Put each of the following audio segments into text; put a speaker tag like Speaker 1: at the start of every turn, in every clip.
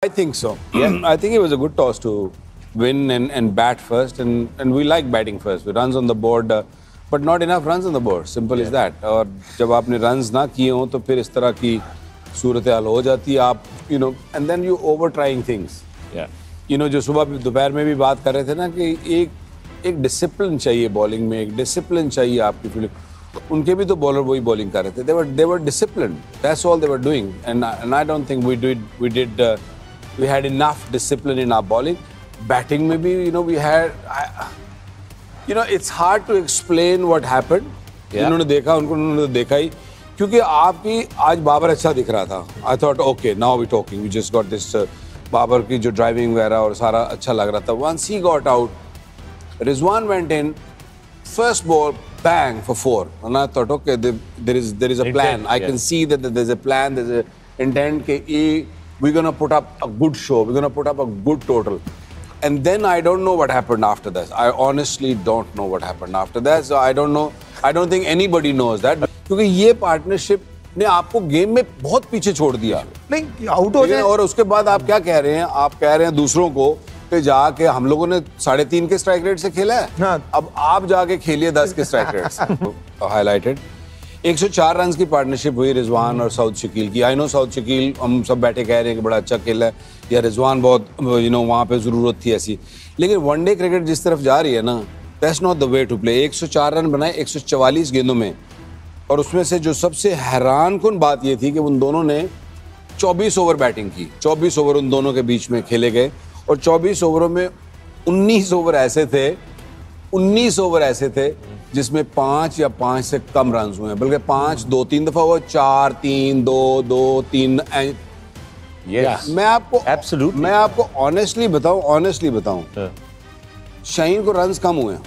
Speaker 1: I think so. Yeah. I think it was a good toss to win and bat first, and we like batting first. With runs on the board, but not enough runs on the board. Simple as that. और जब आपने runs ना किए हों तो फिर इस तरह की सूरत हाल हो जाती है. आप and then you over trying things. Yeah. जो सुबह दोपहर में भी बात कर रहे थे ना कि एक डिसिप्लिन चाहिए बॉलिंग में, एक डिसिप्लिन चाहिए आपकी फील्डिंग. उनके भी तो बॉलर वही बॉलिंग कर रहे थे. They were disciplined. That's all they were doing. And I don't think we had enough discipline in our bowling. Batting में भी we had it's hard to explain what happened. उन्होंने देखा, उन्होंने देखा ही, क्योंकि आपकी आज बाबर अच्छा दिख रहा था. I thought okay, now we're talking. We just got this Babar की जो ड्राइविंग वगैरह और सारा अच्छा लग रहा था. Once he got out, Rizwan went in, first ball, bang for 4. And I thought, okay, there is a plan. I can see that there's a plan, there's an intent that we're going to put up a good show, we're going to put up a good total. And then I don't know what happened after that. I honestly don't know what happened after that. So I don't know. I don't think anybody knows that. क्योंकि ये partnership ने आपको game में बहुत पीछे छोड़ दिया.
Speaker 2: नहीं, आउट हो जाए.
Speaker 1: और उसके बाद आप क्या कह रहे हैं? आप कह रहे हैं दूसरों को कि जाके हम लोगों ने 3.5 के स्ट्राइक रेट से खेला है. हाँ. अब आप जाके खेलिए 10 के स्ट्राइक रेट से. हाईलाइटेड 104 रन की पार्टनरशिप हुई रिजवान और सऊद शकील की. आई नो सऊद शकील, हम सब बैठे कह रहे हैं कि बड़ा अच्छा खेला है, या रिजवान बहुत वहाँ पे ज़रूरत थी ऐसी. लेकिन वनडे क्रिकेट जिस तरफ जा रही है ना, that's not the way to play. 104 run बनाए 144 गेंदों में, और उसमें से जो सबसे हैरानकुन बात ये थी कि उन दोनों ने 24 ओवर बैटिंग की. 24 ओवर उन दोनों के बीच में खेले गए, और 24 ओवरों में 19 ओवर ऐसे थे जिसमें 5 या 5 से कम रन हुए हैं. बल्कि 5 2-3 दफा हुआ, 4 3 2 2 3. मैं आपको ऑनेस्टली बताऊं शाहीन को रन्स कम हुए हैं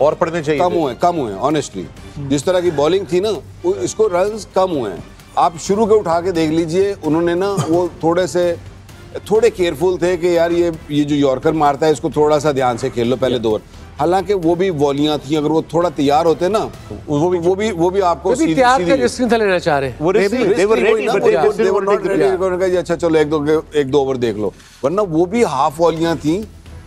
Speaker 2: और पढ़ने चाहिए.
Speaker 1: कम हुए ऑनेस्टली. जिस तरह की बॉलिंग थी ना, इसको रन्स कम हुए हैं. आप शुरू के उठा के देख लीजिए, उन्होंने ना वो थोड़े केयरफुल थे कि यार ये जो यॉर्कर मारता है इसको थोड़ा सा ध्यान से खेल लो पहले 2 ओवर. हालांकि वो भी वॉलियां थी, अगर वो थोड़ा तैयार होते ना, वो भी आपको
Speaker 3: सीधी रिस्क नहीं लेना चाह रहे.
Speaker 1: अच्छा चलो 1-2 ओवर देख लो, वरना वो भी हाफ वॉलियां थी.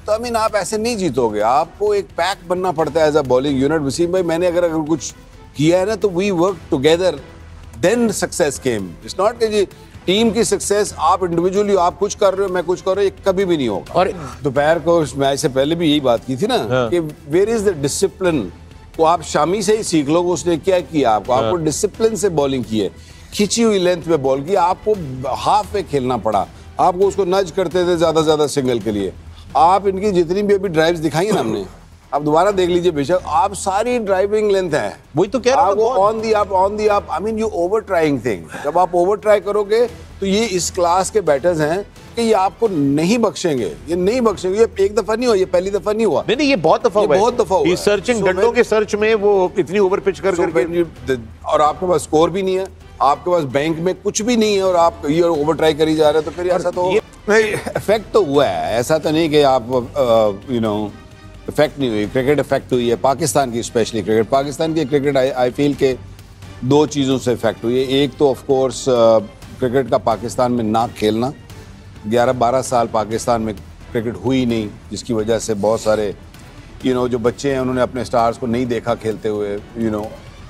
Speaker 1: तो आप ऐसे नहीं जीतोगे. आपको एक पैक बनना पड़ता है as a bowling unit. Wasim भाई, मैंने अगर कुछ किया है ना, तो we work together, then success came. It's not कि जी टीम की सक्सेस आप इंडिविजुअली आप कुछ कर रहे हो, मैं कुछ कर रहा हूँ, ये कभी भी नहीं होगा. और दोपहर को मैच से पहले भी यही बात की थी ना, कि वेयर इज द डिसिप्लिन. वो आप शामी से ही सीख लो. उसने क्या किया आपको डिसिप्लिन से बॉलिंग की है, खिंची हुई लेंथ पे बॉल की. आपको हाफ पे खेलना पड़ा, आपको उसको नज करते थे ज्यादा सिंगल के लिए. आप इनकी जितनी भी अभी ड्राइव्स दिखाई ना हमने, आप दोबारा देख लीजिए बेशक, आप सारी ड्राइविंग लेंथ है.
Speaker 2: वही तो कह रहा हूं.
Speaker 1: ऑन दी आप I mean you over trying thing. जब आप ओवर ट्राई करोगे तो ये इस क्लास के बैटर्स हैं कि ये आपको नहीं बक्षेंगे. ये एक दफा नहीं हुआ, ये पहली दफा नहीं हुआ.
Speaker 2: नहीं, ये बहुत दफा हुआ. ये सर्चिंग डंडों के सर्च में वो इतनी ओवर पिच करके,
Speaker 1: और आपके पास स्कोर भी नहीं है, आपके पास बैंक में कुछ भी नहीं है, और आप ये ओवर ट्राई करी जा रहे हैं, तो फिर ऐसा तो इफेक्ट तो हुआ है. ऐसा तो नहीं कि आप इफेक्ट नहीं हुई. क्रिकेट इफेक्ट हुई है पाकिस्तान की, स्पेशली पाकिस्तान की क्रिकेट. आई फील के 2 चीज़ों से इफेक्ट हुई है. एक तो ऑफ कोर्स क्रिकेट का पाकिस्तान में ना खेलना. 11-12 साल पाकिस्तान में क्रिकेट हुई नहीं, जिसकी वजह से बहुत सारे जो बच्चे हैं उन्होंने अपने स्टार्स को नहीं देखा खेलते हुए.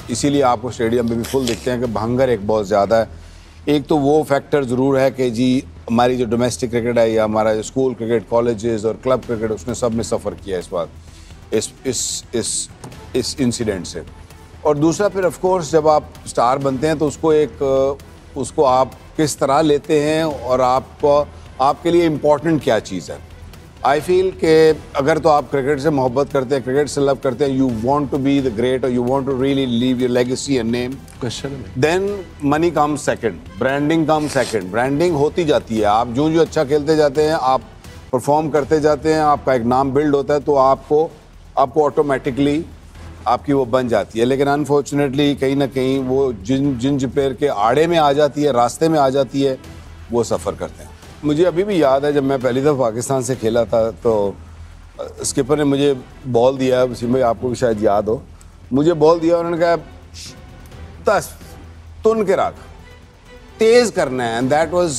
Speaker 1: इसीलिए आपको स्टेडियम में भी फुल दिखते हैं कि भंगर एक बहुत ज़्यादा है. एक तो वो फैक्टर ज़रूर है कि जी हमारी जो डोमेस्टिक क्रिकेट है, या हमारा जो स्कूल क्रिकेट, कॉलेजेस और क्लब क्रिकेट, उसने सब में सफ़र किया इस बात, इस इंसिडेंट से. और दूसरा फिर ऑफ कोर्स जब आप स्टार बनते हैं तो उसको आप किस तरह लेते हैं, और आपके लिए इम्पोर्टेंट क्या चीज़ है. आई फील कि अगर तो आप क्रिकेट से मोहब्बत करते हैं, क्रिकेट से लव करते हैं, you want to be the great, और you want to really leave your legacy and name, then money come second, branding come second. Branding होती जाती है. आप जो अच्छा खेलते जाते हैं, आप परफॉर्म करते जाते हैं, आपका एक नाम बिल्ड होता है, तो आपको ऑटोमेटिकली आपकी वो बन जाती है. लेकिन अनफॉर्चुनेटली कहीं ना कहीं वो जिन पेड़ के आड़े में आ जाती है, रास्ते में आ जाती है, वो सफ़र करते हैं. मुझे अभी भी याद है जब मैं पहली दफ़ा पाकिस्तान से खेला था, तो स्किपर ने मुझे बॉल दिया. वसीम भाई, आपको भी शायद याद हो, मुझे बॉल दिया, उन्होंने कहा 10 तुन के रख, तेज़ करना है. And that was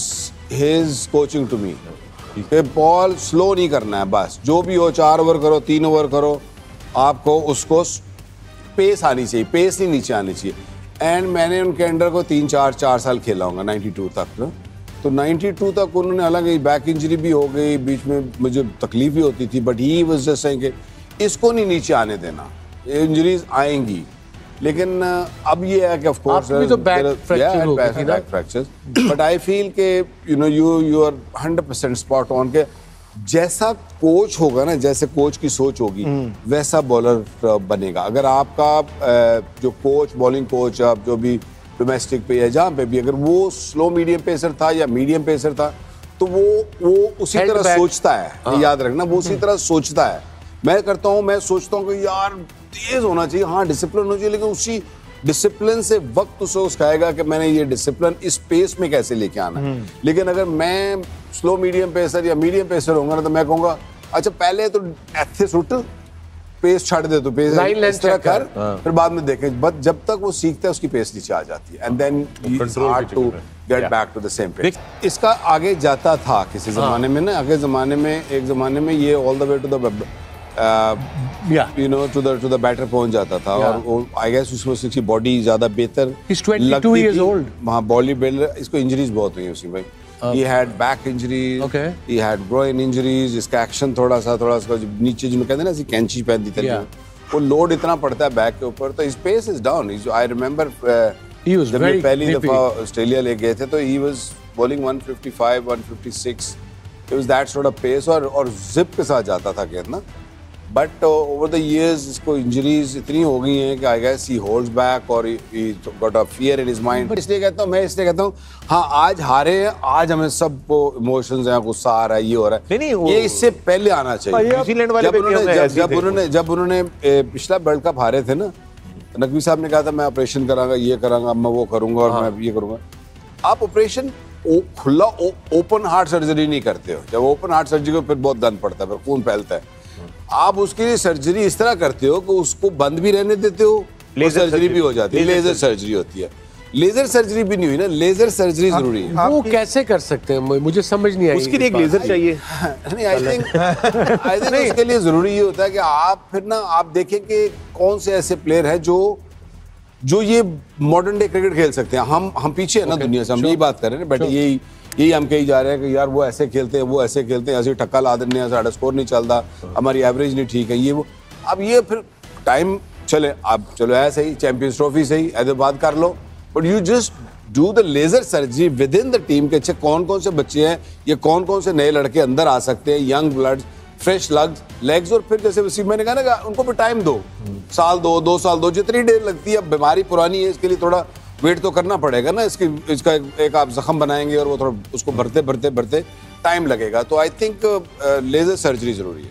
Speaker 1: his coaching to me. कि बॉल स्लो नहीं करना है, बस जो भी हो 4 ओवर करो 3 ओवर करो, आपको उसको पेस आनी चाहिए, पेस नहीं नीचे आनी चाहिए. एंड मैंने उनके अंडर को 3-4 साल खेला होगा 92 तक ना. तो 92 तक उन्होंने, हालांकि बैक इंजरी भी हो गई, बीच में मुझे तकलीफ भी होती थी, but he was just saying कि इसको नहीं नीचे आने देना, इंजरीज आएंगी. लेकिन अब ये है कि of course back fractures, but I feel के यू आर 100% स्पॉट ऑन के जैसा कोच होगा ना, जैसे कोच की सोच होगी वैसा बॉलर बनेगा. अगर आपका जो कोच, बॉलिंग कोच, आप जो भी डोमेस्टिक पे या जहाँ पे भी, अगर वो स्लो मीडियम पेसर था या मीडियम पेसर था, तो वो उसी तरह सोचता है. याद रखना, वो उसी तरह सोचता है. मैं करता हूँ, मैं सोचता हूँ कि यार तेज होना चाहिए, हाँ डिसिप्लिन होना चाहिए, लेकिन उसी डिसिप्लिन से वक्त उसे उसकाएगा कि मैंने ये डिसिप्लिन इस पेस में कैसे लेके आना है. लेकिन अगर मैं स्लो मीडियम पेसर या मीडियम पेसर होऊंगा ना, तो मैं कहूँगा अच्छा पहले तो ऐसे सुट, पेस छाड़ दे, तो पेस इस तरह कर, फिर बाद में देखें. बट जब तक वो सीखता है उसकी पेस नीचे आ जाती है, and then it's hard to get back to the same pace. इसका आगे जाता था किसी जमाने में ना, आगे जमाने में, एक जमाने में ये all the way to the to the batter पहुंच जाता था. और आई गेस उसकी बॉडी ज्यादा बेहतर लगती थी. वहाँ बॉडी बिल्डर, इसको इंजरीज बहुत हुई उसकी भाई. He had back injuries, he had groin injuries. इसका एक्शन थोड़ा सा नीचे जिन्होंने कहते हैं ना, ऐसी कैंची पहन दी थी, वो लोड इतना पड़ता है बैक के ऊपर, तो his pace is down. I remember जब ये पहली दफा ऑस्ट्रेलिया ले गए थे, तो he was bowling 155, 156. It was that sort of pace, और जिप के साथ जाता था कहते ना. बट ओवर द इयर्स इसको इंजरीज इतनी हो गई हैं कि I guess he holds back, और he got a fear in his mind. इसलिए कहता हूँ हाँ आज हारे हैं, आज हमें सब इमोशंस हैं, गुस्सा आ रहा है, ये हो रहा है. नहीं, ये इससे पहले आना चाहिए. जब उन्होंने पिछला वर्ल्ड कप हारे थे ना, नकवी साहब ने कहा था मैं ऑपरेशन करांगा, ये करांगा, मैं वो करूंगा, और मैं ये करूंगा. आप ऑपरेशन खुला ओपन हार्ट सर्जरी नहीं करते हो. जब ओपन हार्ट सर्जरी को फिर बहुत दर्द पड़ता है, फिर खून फैलता है. आप उसके लिए सर्जरी इस तरह करते हो कि उसको बंद भी रहने देते हो, सर्जरी भी हो जाती है, लेजर सर्जरी होती है. लेजर सर्जरी भी नहीं हुई ना, लेजर सर्जरी जरूरी है.
Speaker 3: वो कैसे कर सकते हैं, मुझे समझ नहीं आई.
Speaker 2: उसके लिए एक लेजर चाहिए.
Speaker 1: नहीं, आई थिंक उसके लिए जरूरी ये होता है कि आप फिर ना आप देखें कि कौन से ऐसे प्लेयर हैं जो ये मॉडर्न डे क्रिकेट खेल सकते हैं. हम पीछे है ना दुनिया से, हम यही बात कर रहे हैं बट यही हम कही जा रहे हैं कि यार वो ऐसे खेलते हैं, वो ऐसे खेलते हैं, ऐसे टक्का ला देने हैं, साढ़ा स्कोर नहीं चलता, हमारी एवरेज नहीं ठीक है, ये वो. अब ये फिर टाइम चले, अब चलो ऐसे ही चैंपियंस ट्रॉफी से ही ऐसे बात कर लो, but you just do the laser surgery within the team के. अच्छे कौन कौन से बच्चे हैं, ये कौन कौन से नए लड़के अंदर आ सकते हैं, यंग ब्लड, फ्रेश लेग्स, और फिर जैसे वसीम मैंने कहा ना, उनको भी टाइम दो, साल दो, 2 साल दो, जितनी देर लगती है. अब बीमारी पुरानी है, इसके लिए थोड़ा वेट तो करना पड़ेगा ना. इसका एक आप जख्म बनाएंगे और वो थोड़ा उसको भरते टाइम लगेगा. तो आई थिंक लेजर सर्जरी जरूरी है.